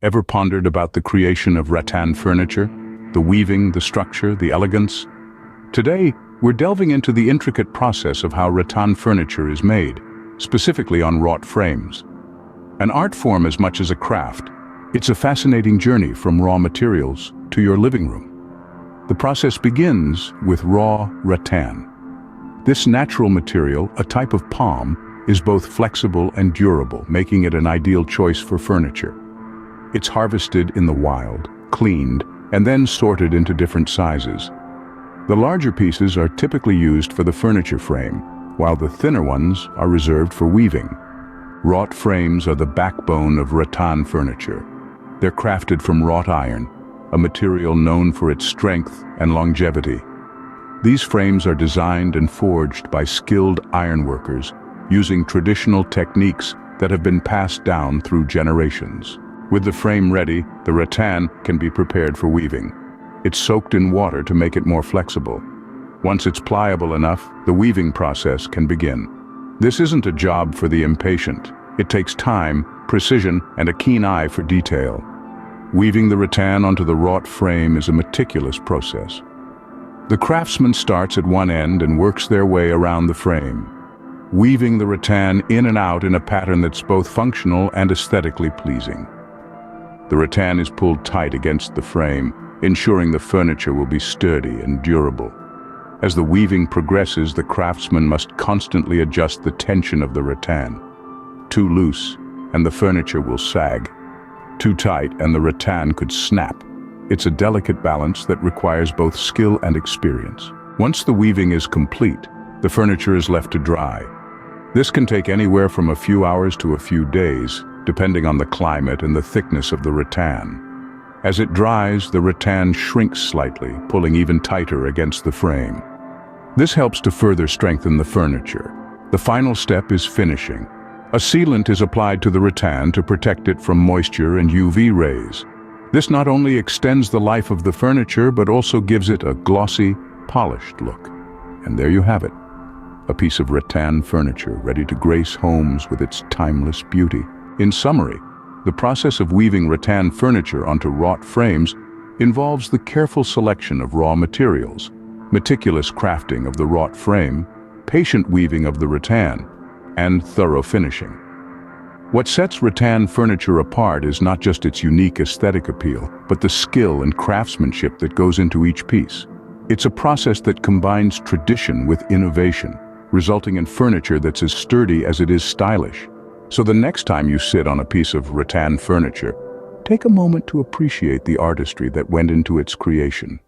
Ever pondered about the creation of rattan furniture? The weaving, the structure, the elegance? Today, we're delving into the intricate process of how rattan furniture is made, specifically on wrought frames. An art form as much as a craft, it's a fascinating journey from raw materials to your living room. The process begins with raw rattan. This natural material, a type of palm, is both flexible and durable, making it an ideal choice for furniture. It's harvested in the wild, cleaned, and then sorted into different sizes. The larger pieces are typically used for the furniture frame, while the thinner ones are reserved for weaving. Wrought frames are the backbone of rattan furniture. They're crafted from wrought iron, a material known for its strength and longevity. These frames are designed and forged by skilled ironworkers, using traditional techniques that have been passed down through generations. With the frame ready, the rattan can be prepared for weaving. It's soaked in water to make it more flexible. Once it's pliable enough, the weaving process can begin. This isn't a job for the impatient. It takes time, precision, and a keen eye for detail. Weaving the rattan onto the wrought frame is a meticulous process. The craftsman starts at one end and works their way around the frame, weaving the rattan in and out in a pattern that's both functional and aesthetically pleasing. The rattan is pulled tight against the frame, ensuring the furniture will be sturdy and durable. As the weaving progresses, the craftsman must constantly adjust the tension of the rattan. Too loose, and the furniture will sag. Too tight, and the rattan could snap. It's a delicate balance that requires both skill and experience. Once the weaving is complete, the furniture is left to dry. This can take anywhere from a few hours to a few days, depending on the climate and the thickness of the rattan. As it dries, the rattan shrinks slightly, pulling even tighter against the frame. This helps to further strengthen the furniture. The final step is finishing. A sealant is applied to the rattan to protect it from moisture and UV rays. This not only extends the life of the furniture, but also gives it a glossy, polished look. And there you have it, a piece of rattan furniture ready to grace homes with its timeless beauty. In summary, the process of weaving rattan furniture onto wrought frames involves the careful selection of raw materials, meticulous crafting of the wrought frame, patient weaving of the rattan, and thorough finishing. What sets rattan furniture apart is not just its unique aesthetic appeal, but the skill and craftsmanship that goes into each piece. It's a process that combines tradition with innovation, resulting in furniture that's as sturdy as it is stylish. So the next time you sit on a piece of rattan furniture, take a moment to appreciate the artistry that went into its creation.